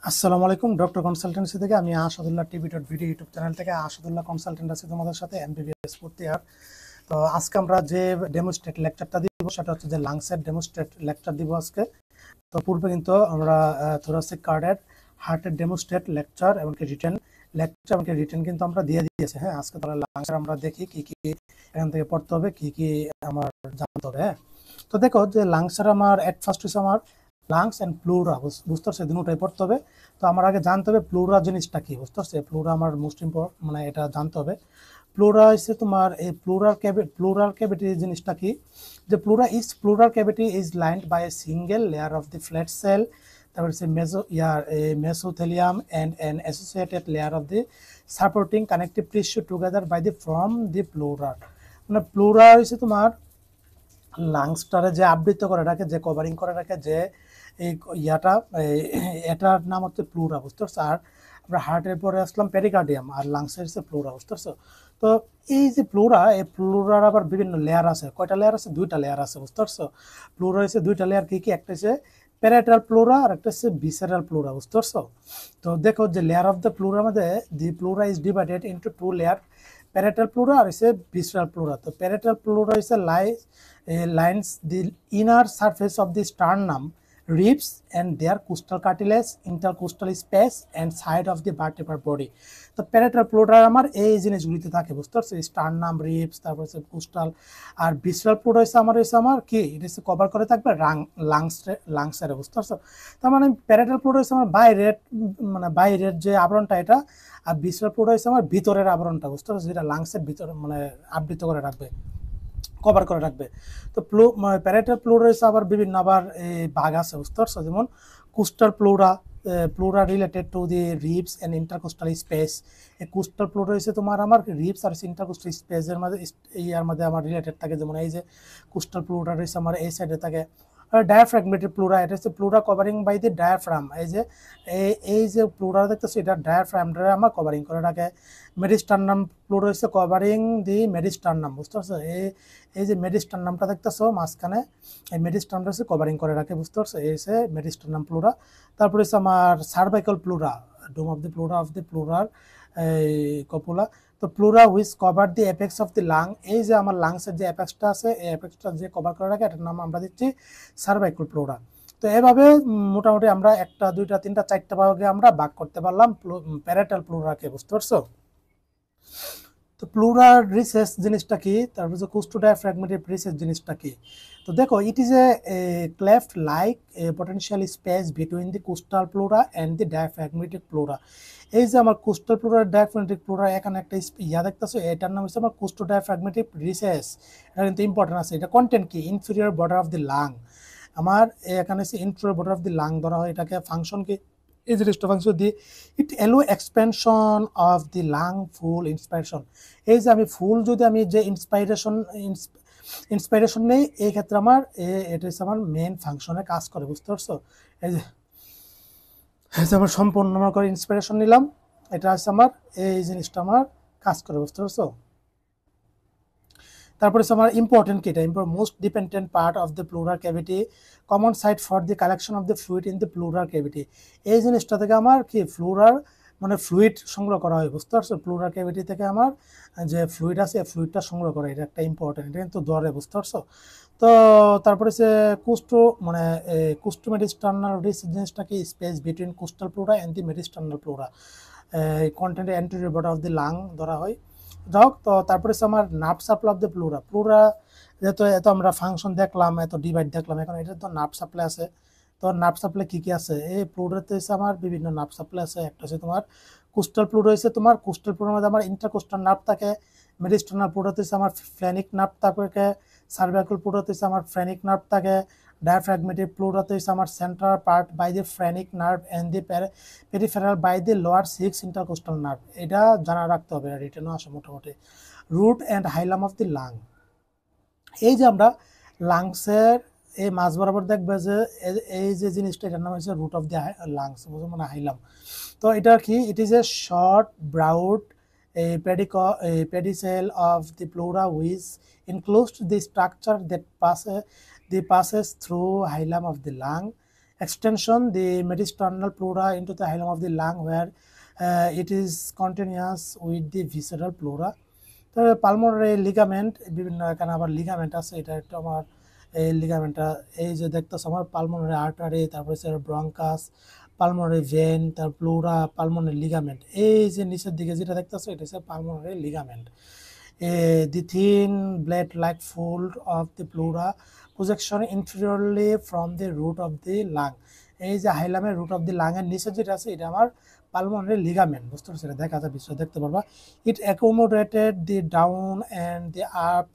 আসসালামু আলাইকুম doctor consultancy থেকে আমি আসাদুল্লাহ টিভি.BD ইউটিউব চ্যানেল থেকে আসাদুল্লাহ কনসালটেন্ট আছি তোমাদের সাথে mbbs পড়তে আর তো আজকে আমরা যে ডেমোস্ট্রেট লেকচারটা দিব সেটা হচ্ছে যে লাংসের ডেমোস্ট্রেট লেকচার দিব আজকে। তো পূর্বে কিন্তু আমরা থোরাসিক কার্ডের হার্টের ডেমোস্ট্রেট লেকচার এমনকি রিটেন কিন্তু আমরা দিয়ে দিয়েছি। হ্যাঁ, আজকে তাহলে লাংসের আমরা দেখি কি কি এখান থেকে পড়তে হবে, কি কি আমার জানতে হবে। হ্যাঁ, তো দেখো যে লাংসের আমার এট ফার্স্ট হচ্ছে আমার লাংস এন্ড প্লুরা, বুঝতে পারছো, দুটোটাই পড়তে হবে। তো আমার আগে জানতে হবে প্লুরা জিনিসটা কি, বুঝতে পারছো। প্লুরা আমার মোস্ট ইম্পর্টেন্ট, মানে এটা জানতে হবে। প্লুরা হচ্ছে তোমার এই প্লুরাল ক্যাভিটি জিনিসটা কি, যে pleural cavity is lined by a single layer of the flat cell, তারপর হচ্ছে mesothelium and an associated layer of the supporting connective tissue together by the from the pleura. মানে pleura হচ্ছে তোমার লাংসটারে যে আবৃত করে রাখে, যে কভারিং করে রাখে, যে এই ইয়াটা, এটার নাম হচ্ছে প্লুরা, বুঝতে পারছো। আর আমরা হার্টের পরে আসলাম পেরিকার্ডিয়াম, আর লাংসের হচ্ছে প্লুরা, বুঝতে পারছো। তো এই যে প্লুরা, এই প্লুরার আবার বিভিন্ন লেয়ার আছে। কয়টা লেয়ার আছে? দুইটা লেয়ার আছে, বুঝতে পারছো। প্লুরা হচ্ছে দুইটা লেয়ার, কি কি? একটা হচ্ছে প্যারাইটাল প্লুরা আর একটা হচ্ছে ভিসেরাল প্লুরা, বুঝতে পারছো। তো দেখো যে লেয়ার অফ দ্য প্লুরার মধ্যে the pleura is divided into two layer, parietal pleura আর হচ্ছে ভিসেরাল প্লুরা। তো প্যারাইটাল প্লুরা হচ্ছে lines the inner surface of the sternum, ribs and their costal cartilage, intercostal space and side of the vertebral body. তো parietal pleura আমার এই জিনিসগুলিতে থাকে, বুঝতে পারছো। স্টারনাম, রিবস, তারপর হচ্ছে কোস্টাল, আর ভিসেরাল প্লুরা হচ্ছে আমার কি, এটা হচ্ছে কভার করে থাকবে লাংসের, বুঝতে পারছো। তার মানে প্যারাইটাল প্লুরা হচ্ছে আমার বাইরের যে আবরণটা এটা, আর ভিসেরাল প্লুরা হচ্ছে আমার ভিতরের আবরণটা, বুঝতে পারছো, যেটা লাংসের ভিতরে মানে আবৃত করে রাখবে, কভার করে রাখবে। তো প্যারাইটাল প্লুরা হচ্ছে আবার বিভিন্ন আবার ভাগ আছে, বুঝতে পারছো। যেমন coastal pleura related to the ribs and intercostal space. এই কোস্টাল প্লুরা হচ্ছে তোমার আমার রিবস আর ইন্টারকোস্টাল স্পেসের মধ্যে, ইয়ার মধ্যে আমার রিলেটেড থাকে। যেমন এই যে কোস্টাল প্লুরা হচ্ছে আমার এই সাইডে থাকে। ডায়াফ্রাগমেটিক প্লুরা, এটা হচ্ছে pleura covering by the diaphragm. এই যে প্লুরা দেখতেছো, এটা ডায়াফ্রামটা আমার কভারিং করে রাখে। মেডিস্টার্নাম প্লুরা হচ্ছে কভারিং দি মেডিস্টার্নাম, বুঝতে পারছো। এই যে মেডিস্টার্নামটা দেখতেছো মাঝখানে, এই মেডিস্টার্নামটা হচ্ছে কভারিং করে রাখে, বুঝতে পারছো। এই হচ্ছে মেডিস্টার্নাম প্লুরা। তারপরে হচ্ছে আমার cervical pleura, dome of the প্লুরার কপুলা। তো pleura which cover the apex of the lung, এই যে আমার লাংসের যে অ্যাপেক্সটা আছে, এই অ্যাপেক্সটা যে কভার করে রাখে, এটার নাম আমরা দিচ্ছি সার্ভাইকাল প্লুরা। তো এভাবে মোটামুটি আমরা একটা, দুইটা, তিনটা, চারটা ভাগে আমরা ভাগ করতে পারলাম প্যারাইটাল প্লুরাকে, বুঝতে পারছো। তো প্লুরার রিসেস জিনিসটা কি, তারপর যে কোস্টোডায়াফ্রাগমেটিক রিসেস জিনিসটা কি। তো দেখো, ইট is A cleft like potential space between the coastal pleura and the diaphragmatic pleura. এই যে আমার কোস্টাল প্লুরা, ডায়াফ্রাগমেটিক প্লুরা, এখানে একটা ইয়া দেখতেছো, এটার নাম হচ্ছে আমার কোস্টোডায়াফ্রাগমেটিক রিসেস। এটা কিন্তু ইম্পর্টেন্ট আছে। এটা কন্টেন্ট কি, inferior border of the lung. আমার এখানে হচ্ছে inferior border of the lung ধরা হয়। এটাকে ফাংশন কি, এই জিনিসটা ফাংশন দিয়ে ইট এলো expansion of the lung full inspiration. এই যে আমি ফুল, যদি আমি যে ইন্সপাইরেশন নেই, এই ক্ষেত্রে আমার এটা হচ্ছে আমার মেন ফাংশনে কাজ করে, বুঝতে পারছো। এই যে আমার সম্পূর্ণ করে ইন্সপাইরেশন নিলাম, এটা হচ্ছে আমার এই জিনিসটা আমার কাজ করে, বুঝতে পারছো। তারপরে হচ্ছে আমার ইম্পর্টেন্ট কি, এটা most dependent part of the pleural cavity, common site for the collection of the fluid in the pleural cavity. এই জিনিসটা থেকে আমার কি ফ্লুইড সংগ্রহ করা হয়, বুঝতে পারছো। প্লুরাল ক্যাভিটি থেকে আমার যে ফ্লুইড আছে, এই ফ্লুইডটা সংগ্রহ করা, এটা একটা ইম্পর্টেন্ট, এটা কিন্তু ধরে, বুঝতে পারছো। তো তারপরে হচ্ছে মেডিস্টার্নাল জিনিসটা কি, space between costal pleura and the mediastinal pleura, content anterior border of the lung ধরা হয়। যাই হোক, তো তারপরে হচ্ছে আমার nerve supply of the pleura, যেহেতু এত আমরা ফাংশন দেখলাম, এত ডিভাইড দেখলাম, এখন এটা তো নার্ভ সাপ্লাই আছে। তো নার্ভ সাপ্লাই কি কি আছে, এই প্লুরাতে হচ্ছে আমার বিভিন্ন নার্ভ সাপ্লাই আছে। একটা হচ্ছে তোমার কোস্টাল প্লুরা, হচ্ছে তোমার কোস্টাল প্লুরার মধ্যে আমার ইন্টারকোস্টাল নার্ভ থাকে। মেডিস্টার্নাল প্লুরাতে হচ্ছে আমার ফ্লেনিক নার্ভ থাকে। সার্ভাইকাল প্লুরাতে হচ্ছে আমার ফ্রেনিক নার্ভ থাকে। ডায়াফ্রাগমেটিক প্লুরাতে হচ্ছে আমার central part by the phrenic nerve and the peripheral by the lower 6 intercostal nerve. এটা জানা রাখতে হবে, রিটেনও আসে মোটামুটি। Root and hilum of the lung, এই যে আমরা লাংসের এই মাঝ বরাবর দেখবে যে এই যে জিনিসটা, এটার নাম হচ্ছে রুট অফ দি লাংস, বুঝো, মানে হাইলাম। তো এটা কি, it is a short broad pedicel of the pleura which includes the structure that passes through hilum of the lung extension the mediastinal pleura into the hilum of the lung where it is continuous with the visceral pleura. তো pulmonary ligament বিভিন্ন এখানে আবার ligament আছে, এটা একটা আমার এই লিগামেন্টটা এই যে দেখতেছো আমার পালমোনারি আর্টারি, তারপরে হচ্ছে ব্রঙ্কাস, পালমোনারি ভেন, তার প্লুরা, পালমোনারি লিগামেন্ট, এই যে নিচের দিকে যেটা দেখতেছো এটা হচ্ছে pulmonary ligament. The thin blade-like fold of the pleura projection inferiorly from the root of the lung, এই যে হাইলামের রুট অফ দি লাং এর নিচে যেটা আছে এটা আমার পালমোনারি লিগামেন্ট, বুঝতে পারছো? এটা দেখা যায় বিষয় দেখতে পারবা। It accommodated the down and the up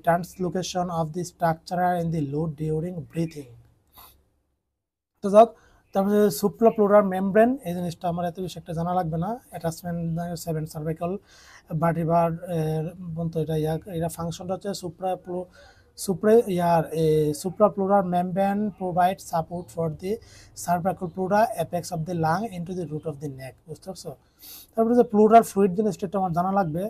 translocation of the structure in the load during breathing. তো যাক, তারপরে সুপ্রাপ্লুরার মেমব্রেন, এই জিনিসটা আমার এত বেশি একটা জানা লাগবে না। অ্যাটাচমেন্ট 7 সার্ভাইকাল ভার্টিব্রার বলতো এটা ফাংশনটা হচ্ছে supraplural membrane provides support for the cervical pleura apex of the lung into the root of the neck, বুঝতে পারছো? তারপরে যে প্লুরাল ফ্লুইড জিনিসটা আমার জানা লাগবে।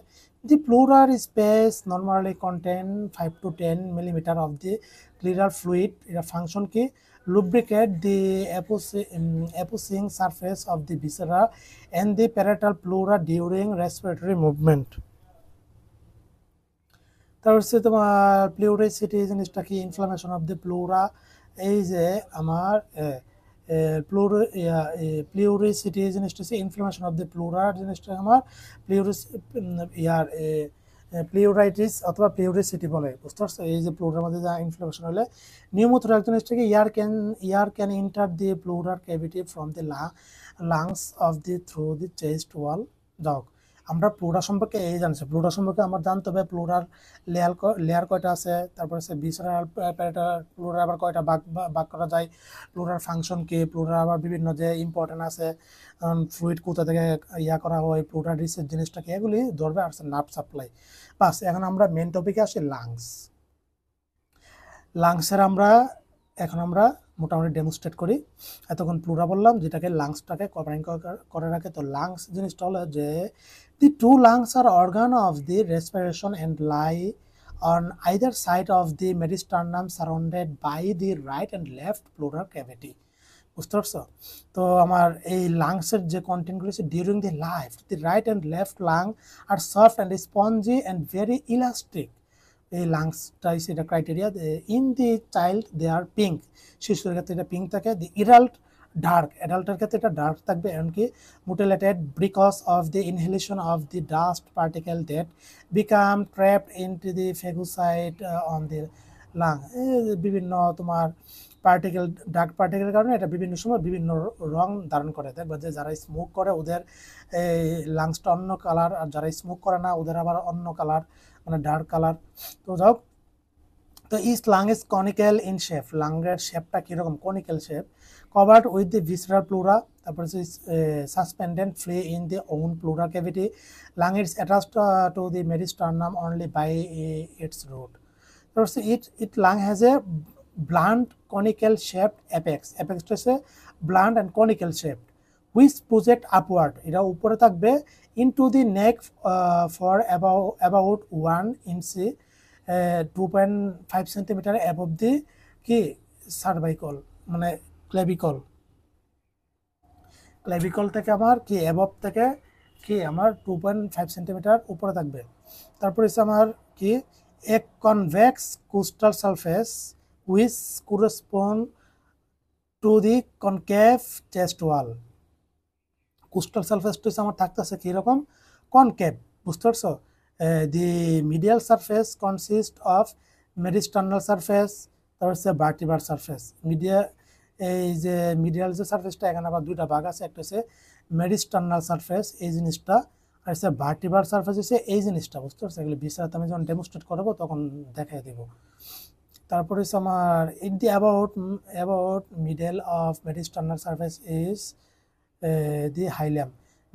The pleural space normally contain 5 to 10 millimeter of the pleural fluid. এটা function কি? Lubricate the opposing surface of the viscera and the parietal pleura during respiratory movement. তারপর হচ্ছে তোমার প্লিউরিসিটি জিনিসটা কি? ইনফ্লামেশন অফ দ্য প্লুরা, এই যে আমার প্লিউরিসিটি জিনিসটা হচ্ছে ইনফ্লামেশন অফ দ্য প্লুরা, জিনিসটা আমার প্লিউরাইটিস অথবা প্লিউরিসিটি বলে, বুঝতে পারছো? এই যে প্লুরার মধ্যে যা ইনফ্লামেশন হলে নিউমোথোরাক্স জিনিসটাকে এয়ার ক্যান এন্টার দি প্লুরার cavity from the lungs of the through the chest wall. যাও, আমরা প্লুরা সম্পর্কে এই জানছি, প্লুরা সম্পর্কে আমার জানতে হবে প্লুরার লেয়ার কয়টা আছে, তারপর হচ্ছে ভিসেরাল প্যারেটাল প্লুরা আবার কয়টা ভাগ করা যায়, প্লুরার ফাংশন কি, প্লুরার আবার বিভিন্ন যে ইম্পর্টেন্ট আছে, ফ্লুইড কোথা থেকে করা হয়, প্লুরার রিসেট জিনিসটা কি, এগুলি ধরবে। আর নার্ভ সাপ্লাই। বাস, এখন আমরা মেন টপিকে আসি, লাংসের এখন আমরা মোটামুটি ডেমনস্ট্রেট করি। এতক্ষণ প্লুরা বললাম, যেটাকে লাংসটাকে কভারিং করে রাখে। তো লাংস জিনিসটা হলো যে the two lungs are organ of the respiration and lie on either side of the mediastinum surrounded by the right and left pleural cavity, বুঝতে পারছো? তো আমার এই লাংসের যে কন্টেন্টগুলো আছে during the life, the right and left lung আর soft and spongy and very elastic. এই লাংসটা এটা criteria. In the child they are pink, শিশুর ক্ষেত্রে এটা পিঙ্ক থাকে। দি ডার্ক, অ্যাডাল্টের ক্ষেত্রে এটা ডার্ক থাকবে। এমনকি mutilated because of the inhalation of the dust particle that become trapped into the phagocyte on the lung. বিভিন্ন তোমার পার্টিকেল, ডার্ক পার্টিকেলের কারণে এটা বিভিন্ন সময় বিভিন্ন রং ধারণ করে। দেখবে যে যারা স্মোক করে ওদের এই লাংসটা অন্য কালার, আর যারা স্মোক করে না ওদের আবার অন্য কালার, মানে ডার্ক কালার। তো যাও, তো this lung is conical in shape, লাংয়ের শেপটা কীরকম? Conical shape. covered with the visceral pleura, তারপর suspended free in the own pleural cavity. Lung is attached to the mediastinum only by its root. So it lung has a blunt conical shaped apex. Apex is a blunt and conical shaped, which project upward. এটা উপরে থাকবে into the neck for about 1 inch 2.5 centimeter above the কি cervical, মানে clavicle থেকে আমার কি above থেকে কি আমার 2.5 সেন্টিমিটার উপরে থাকবে। তারপর হচ্ছে আমার কি a convex costal surface which correspond to the concave chest wall. Costal সারফেসটা হচ্ছে আমার থাকতেছে কীরকম? কনকেভ, বুঝতে পারছো? The medial surface consist of mediastinal surface, তারপর হচ্ছে ভার্টিব্রাল সারফেস। এই যে মিডিয়াল যে সারফেসটা, এখানে আবার দুইটা ভাগ আছে, একটা হচ্ছে মেডিস্টার্নাল সারফেস এই জিনিসটা, আর হচ্ছে ভার্টিব্রাল সারফেস হচ্ছে এই জিনিসটা, বুঝতে পারছো? এগুলো বিস্তারিত আমি যখন ডেমনস্ট্রেট করবো তখন দেখাই দেব। তারপরে হচ্ছে আমার in the about middle of mediastinal surface is the hilum.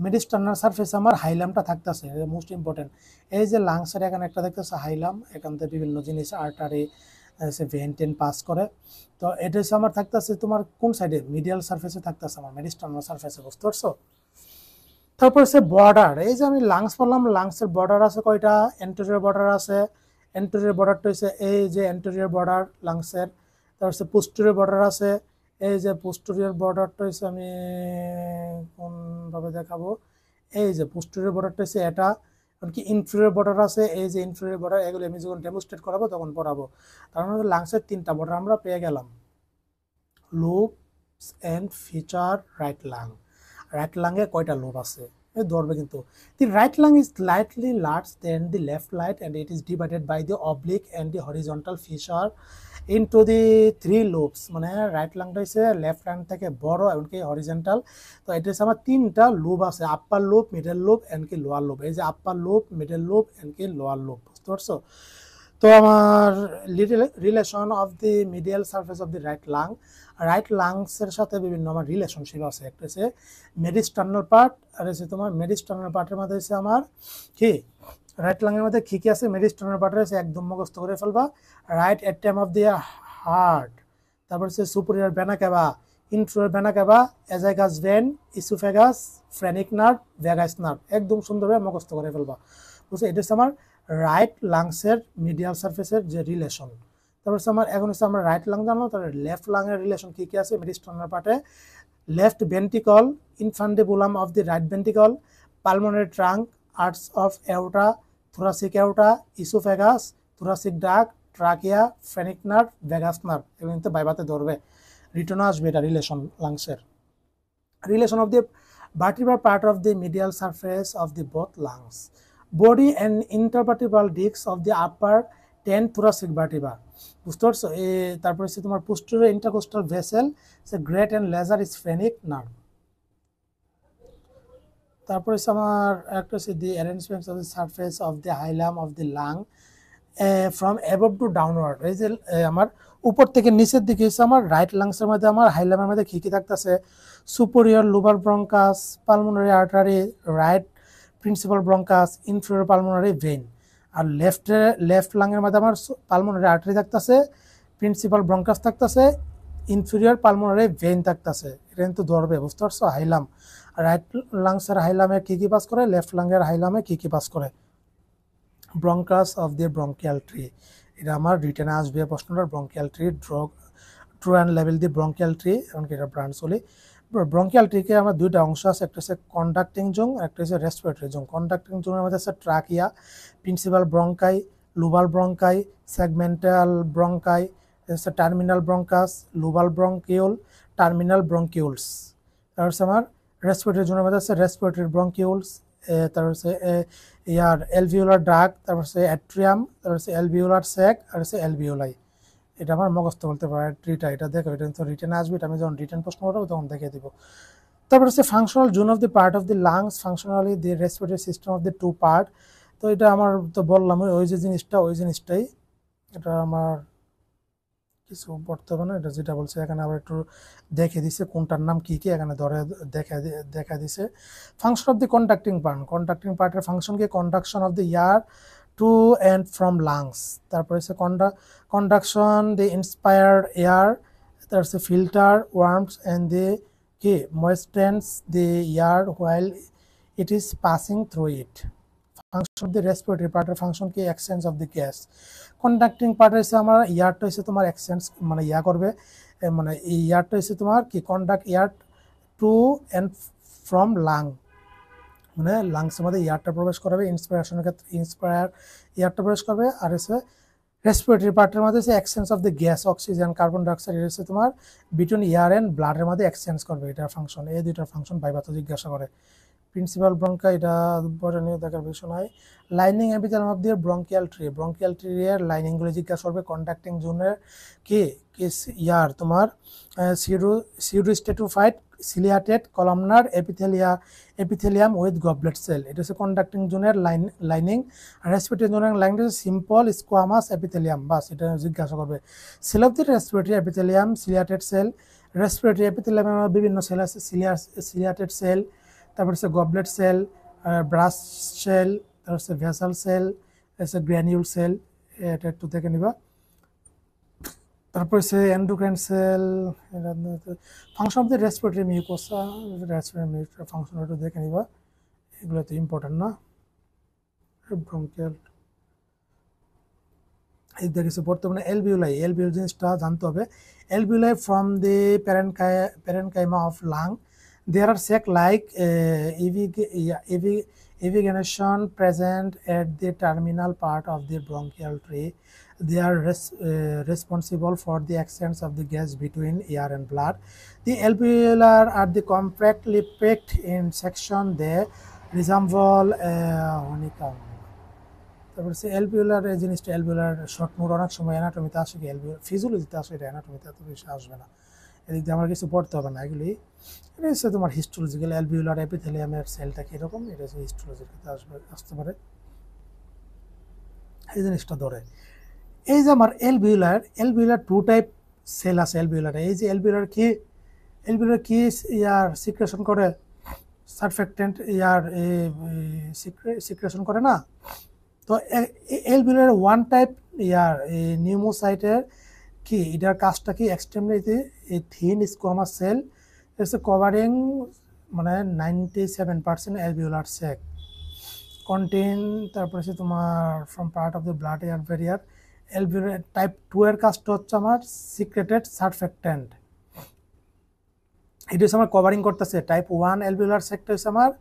Mediastinal surface আমার হাইলামটা থাকতেছে, মোস্ট ইম্পর্টেন্ট। এই যে লাংসের এখানে একটা দেখতেছে হাইলাম, এখান থেকে বিভিন্ন জিনিস আর্টারি ভেন টেন পাস করে। তো এটা হচ্ছে আমার থাকতেছে তোমার কোন সাইডে? মিডিয়াল সারফেসে থাকতেছে আমার, মেডিস্টার্নাল সারফেসে, বুঝতে পারছো? তারপর হচ্ছে বর্ডার। এই যে আমি লাংস বললাম, লাংসের বর্ডার আছে কয়টা? এন্টেরিয়র বর্ডার আছে। এন্টেরিয়র বর্ডারটা হচ্ছে এই যে এন্টেরিয়র বর্ডার লাংসের। তারপর হচ্ছে পোস্টেরিয়র বর্ডার আছে, এই যে পোস্টেরিয়র বর্ডারটা হচ্ছে আমি কোন ভাবে দেখাবো, এই যে পোস্টেরিয়র বর্ডারটা হচ্ছে এটা, এমনকি ইনফেরিয়র বর্ডার আছে, এই যে ইনফেরিয়র বর্ডার, এগুলো আমি যখন ডেমনস্ট্রেট করাবো তখন পড়াবো। তার মানে লাংসের 3টা বর্ডার আমরা পেয়ে গেলাম। Lobes and fissure right lung. Right লাংয়ে কয়টা লোব আছে এই ধরবে কিন্তু। The right lung is slightly larger than the left lung and it is divided by the oblique and the horizontal fissure into the 3 lobes। মানে right লাংটা হচ্ছে left lung থেকে বড় এমনকি হরিজন্টাল। তো এটা হচ্ছে আমার 3টা লোব আছে, upper lobe, middle lobe and কি লোয়ার লোব। এই যে upper lobe, middle lobe and কি লোয়ার লোব, বুঝতে পারছো? তো আমার relation of the medial surface of the right লাংসের সাথে বিভিন্ন আমার রিলেশনশিপ আছে। একটা হচ্ছে মেডিস্টার্নাল পার্ট, আর হচ্ছে তোমার মেডিস্টার্নাল পার্টের মধ্যে হচ্ছে আমার কি রাইট লাংয়ের মধ্যে কি আছে, মেডিস্টার্নাল পার্টের হচ্ছে একদম মুখস্থ করে ফেলবা। Right atrium of the heart, তারপর হচ্ছে superior vena cava, inferior vena cava, azygos vein, oesophagus, phrenic nerve, vagus nerve, একদম সুন্দরভাবে মুখস্থ করে ফেলবা, বুঝছো? এটা হচ্ছে আমার রাইট লাংসের মিডিয়াল সারফেসের যে রিলেশন। তারপর হচ্ছে আমার এখন হচ্ছে আমরা রাইট লাং জানলাম, তারপরে লেফট লাংয়ের রিলেশন কি কি আছে মেডিস্টার্নাল পার্টে। Left ventricle, infundibulum of the right ventricle, pulmonary trunk, arch of aorta, thoracic aorta, oesophagus, thoracic duct, trachea, phrenic nerve, vagus nerve, এগুলো কিন্তু বাইবাতে ধরবে, রিটনে আসবে এটা রিলেশন লাংসের। Relation of the vertebral part of the medial surface of the both lungs, body and intervertebral discs of the upper 10 thoracic vertebra, বুঝতে পারছো? তারপর হচ্ছে তোমার posterior intercostal vessel, great and lesser sphenic nerve। তারপর হচ্ছে আমার একটা হচ্ছে the arrangement of the surface of the hilum of the lung from above to downward। এই যে আমার উপর থেকে নিচের দিকে হচ্ছে আমার রাইট লাংসের মধ্যে আমার হাইলামের মধ্যে কি কি থাকতেছে, superior lobar bronchus, pulmonary artery, right principal bronchus, inferior pulmonary vein. আর লেফট লাংয়ের মধ্যে আমার পালমোনারি আর্টারি থাকতেছে, প্রিন্সিপাল ব্রঙ্কাস থাকতেছে, ইনফেরিয়র পালমোনারি ভেইন থাকতেছে। এটা কিন্তু ধরবে, বুঝতে পারছো? হাইলাম, রাইট লাংসের হাইলামে কি কি পাস করে, লেফট লাংয়ের হাইলামে কি কি পাস করে। Bronchus of the bronchial tree, এটা আমার রিটেনে আসবে প্রশ্নটা। Bronchial tree, true and level the bronchial tree, এমনকি এটা ব্রাঞ্চ বলি। ব্রঙ্কিয়াল ট্রিকে আমার 2টা অংশ আছে, একটা হচ্ছে কন্ডাক্টিং জোন, একটা হচ্ছে রেসপিরেটরি জোন। কন্ডাক্টিং জোনের মধ্যে আছে trachea, principal bronchi, lobar bronchi, segmental bronchi, terminal bronchus, lobar bronchiole, terminal bronchioles. তারপর হচ্ছে আমার রেসপিরেটরি জোনের মধ্যে আছে রেসপিরেটরি ব্রঙ্কিউলস, তারপর হচ্ছে ইয়ার এলভিউলার ডাক, তারপর হচ্ছে অ্যাট্রিয়াম, তারপর হচ্ছে এলভিউলার স্যাক, আর হচ্ছে এলভিউলাই। এটা আমার মুখস্থ বলতে পারে ট্রিটা, এটা দেখো, এটা তো রিটেনে আসবে, এটা আমি যখন রিটেন প্রশ্ন করবো তখন দেখিয়ে দিব। তারপর হচ্ছে functional zone of the part of the lungs, functionally the respiratory system of the 2 part. তো এটা আমার তো বললাম ওই যে জিনিসটা, ওই জিনিসটাই এটা আমার কিছু পড়তে হবে না, এটা যেটা বলছে এখানে আবার একটু দেখে দিছে কোনটার নাম কি কি, এখানে ধরে দেখা দিছে। Function of the conducting part, conducting পার্টের ফাংশন কি, conduction of the air to and from lungs. তারপরে হচ্ছে কন্ডাকশন দি ইন্সপায়ার্ড এয়ার, তারপর হচ্ছে ফিল্টার ওয়ার্মস অ্যান্ড দি কি moistens the air while it is passing through it. Function of the respiratory পার্টের function কি, exchange of the gas. Conducting part হচ্ছে আমার এয়ারটা হচ্ছে তোমার এক্সচেঞ্জ মানে ইয়া করবে, মানে এই এয়ারটা হচ্ছে তোমার কি conduct air to and from lung, মানে লাংসের মধ্যে এয়ারটা প্রবেশ করবে, ইন্সপিরেশনের ক্ষেত্রে ইন্সপায়ার এয়ারটা প্রবেশ করবে। আর হচ্ছে রেসপিরেটরি পার্টের মধ্যে হচ্ছে exchange of the gas, oxygen, carbon dioxide, এটা হচ্ছে তোমার বিটুইন এয়ার অ্যান্ড ব্লাডের মধ্যে এক্সচেঞ্জ করবে, এটার ফাংশন। এই 2টার ফাংশন ভাইবাতে জিজ্ঞাসা করে। প্রিন্সিপাল ব্রঙ্কা, এটা পরে নিয়ে দেখার বিষয় নয়। Lining epithelium of the bronchial tree, bronchial tree এর লাইনিংগুলো জিজ্ঞাসা করবে। কন্ডাক্টিং জোনের কি ইয়ার তোমার pseudostratified ciliated columnar epithelium with goblet cell, এটা হচ্ছে কন্ডাক্টিং জোনের লাইনিং। রেসপিরেটরি জোনের লাইনিং হচ্ছে সিম্পল স্কোয়ামাস এপিথেলিয়াম, বাস এটা জিজ্ঞাসা করবে। Cell of the respiratory epithelium, ciliated cell. Respiratory এপিথেলিয়ামের বিভিন্ন সেল আছে, সিলিয়াটেড সেল, তারপর হচ্ছে গবলেট সেল, ব্রাশ সেল, তারপর হচ্ছে ভেসাল সেল, হচ্ছে গ্র্যানিউল সেল, এটা একটু দেখে নিবা। তারপর হচ্ছে endocrine cell. Function of the respiratory mucosa, respiratory function একটু দেখে নিবা, এগুলো তো ইম্পর্টেন্ট না। ব্রঙ্কিয়াল এই দেখেছি বর্তমানে এলভিউলাই জিনিসটা জানতে হবে। Alveoli from the parenchyma of lung, there are sac like evacuation present at the terminal part of the bronchial tree. They are responsible for the exchange of the gas between air and blood. The alveolar are the compactly packed in section. They resemble honeycomb. তারপর সে alveolar এই জিনিসটা, alveolar short note অনেক সময় অ্যানাটমিতে আসে, কি alveolar ফিজিওলজিতে আসে, এটা অ্যানাটমিতে এত বেশি আসবে না, এদিক দিয়ে আমার কিছু পড়তে হবে না এগুলি। এটা হচ্ছে তোমার হিস্টোলজিক্যাল অ্যালভিওলার এপিথেলিয়ামের সেলটা কীরকম, এটা হচ্ছে হিস্টোলজির ক্ষেত্রে আসতে পারে, এই জিনিসটা ধরে। এই যে আমার অ্যালভিওলার টু টাইপ সেল আছে অ্যালভিওলারে। এই যে অ্যালভিওলার কি ইয়ার সিক্রেশন করে, সারফেক্টেন্ট ইয়ার সিক্রেশন করে না। তো অ্যালভিওলার ওয়ান টাইপ ইয়ার নিউমোসাইটের কি এটার কাজটা কি, এক্সট্রিমলি থিন স্কোয়ামাস সেল হচ্ছে কভারিং মানে 97% অ্যালভিওলার সেক কন্টেন। তারপরে হচ্ছে তোমার from part of the blood air barrier. Alveolar type 2 এর কাজটা হচ্ছে আমার সিক্রেটেড সারফেক্টেন্ট, এটা হচ্ছে আমার কভারিং করতেছে। টাইপ 1 অ্যালভিওলার সেকটা হচ্ছে আমার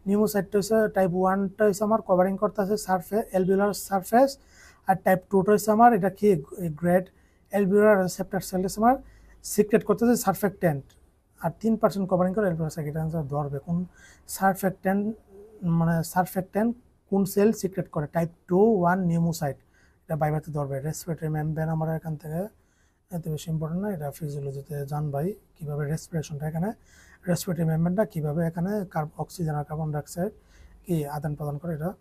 নিউমোসাইটটা হচ্ছে টাইপ 1টা হচ্ছে আমার কভারিং করতেছে সারফেস অ্যালভিওলার সারফেস, আর টাইপ 2টা হচ্ছে আমার এটা কি গ্রেড অ্যালভিওলার রিসেপ্টর সেল হচ্ছে আমার সিক্রেট করতেছে সারফেক্টেন্ট, আর 3% কভারিং করে অ্যালভিওলার সেক। এটা ধরবে কোন সারফেক্টেন্ট, মানে সারফেক্টেন্ট কোন সেল সিক্রেট করে, টাইপ 2-1 নিউমোসাইট, এটা বাইবাতে ধরবে। রেসপিরেটরি মেমব্রেন আমার এখান থেকে এত বেশি ইম্পর্টেন্ট না, এটা ফিজিওলজিতে জানবাই কীভাবে রেসপিরেশনটা এখানে, রেসপিরেটরি মেমব্রেনটা কীভাবে এখানে অক্সিজেন আর কার্বন ডাইঅক্সাইড কি আদান প্রদান করে। এটা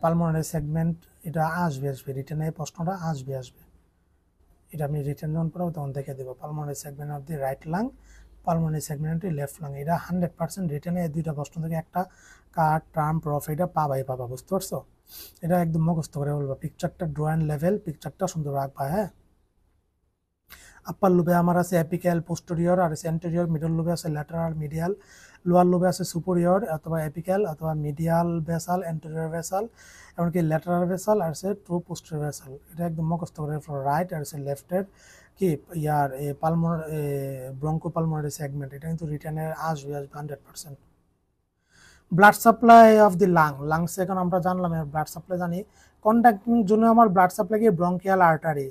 পালমোনারি সেগমেন্ট, এটা আসবে রিটেনে প্রশ্নটা আসবে, এটা আমি রিটেন যখন পড়াবো তখন দেখে দেবো। Pulmonary segment of the right lung, pulmonary segment of the left lung, এটা 100% রিটেনে এই দুইটা প্রশ্ন থেকে একটা কার টার্ম প্রফ এটা পাবা, বুঝতে পারছো? এটা একদম মুখস্থ করে বলবো। পিকচারটা ড্রয়িং লেভেল, পিকচারটা সুন্দর রাখবা। হ্যাঁ, আপার লোবে আমার আছে অ্যাপিক্যাল পোস্টেরিয়র, আর আছে অ্যান্টেরিয়র। মিডল লোবে আছে ল্যাটারাল মিডিয়াল, লোয়ার লোবে আছে সুপেরিয়র অথবা অ্যাপিক্যাল অথবা মিডিয়াল ভেসাল, অ্যান্টেরিয়র ভেসাল, এমনকি ল্যাটারাল ভেসাল, আর আছে ট্রু পোস্টেরিয়র ভেসাল। এটা একদম মুখস্থ করে রাইট, আর আছে লেফটের কি ইয়ার ব্রঙ্কোপালমোনারি সেগমেন্ট, এটা কিন্তু রিটার্নের আসবে 100%। Blood supply of the lungs এখন আমরা জানলাম, ব্লাড সাপ্লাই জানি। কন্ডাক্টিং জন্য আমার ব্লাড সাপ্লাই কি ব্রঙ্কিয়াল আর্টারি,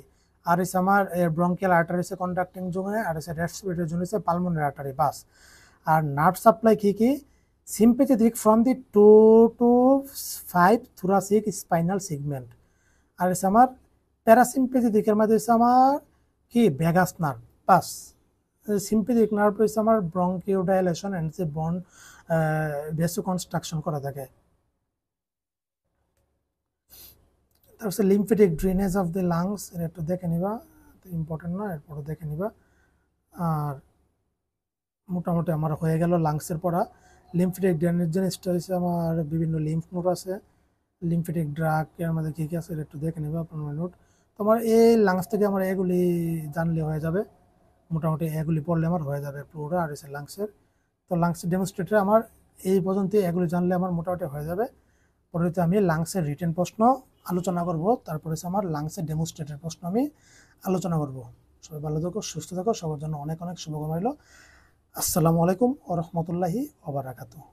আর হচ্ছে আমার ব্রঙ্কিয়াল আর্টারি হচ্ছে কন্ডাক্টিং জোনে, আর হচ্ছে রেসপিরেটরি জোন হচ্ছে পালমোনারি আর্টারি, বাস। আর নার্ভ সাপ্লাই কি sympathetic from the 2 to 5 thoracic spinal segment, আর হচ্ছে আমার প্যারাসিম্প্যাথেটিকের মধ্যে হচ্ছে আমার কি ভ্যাগাস নার্ভ, বাস। সিম্প্যাথেটিক নার্ভ হচ্ছে আমার ব্রঙ্কিওডাইলেশন এন্ড যে বন ভেসো কনস্ট্রাকশন করা থাকে। তারপর lymphatic drainage of the lungs, এটা একটু দেখে নিবা, ইম্পর্টেন্ট না, এরপরে দেখে নিবা। আর মোটামুটি আমার হয়ে গেল লাংসের পড়া। লিম্ফেটিক ড্রেনেজ জিনিসটা হচ্ছে আমার বিভিন্ন লিম্ফ নোড আছে, লিম্ফেটিক ড্রাগ এর মধ্যে কী কী আছে এটা একটু দেখে নিবা 15 মিনিট। তোমার এই লাংস থেকে আমার এগুলি জানলে হয়ে যাবে, মোটামুটি এগুলি পড়লে আমার হয়ে যাবে প্লুরা আর হচ্ছে লাংসের। তো লাংসের ডেমনস্ট্রেটর আমার এই পর্যন্ত এগুলি জানলে আমার মোটামুটি হয়ে যাবে। পরবর্তীতে আমি লাংসের রিটেন প্রশ্ন আলোচনা করব, তারপরে আমার লাংসের ডেমনস্ট্রেটের প্রশ্ন আমি আলোচনা করব। সবাই ভালো থাকো, সুস্থ থাকো, সবার জন্য অনেক অনেক শুভকামনা রইল। আসসালামু আলাইকুম ওয়া রাহমাতুল্লাহি ওয়া বারাকাতুহু।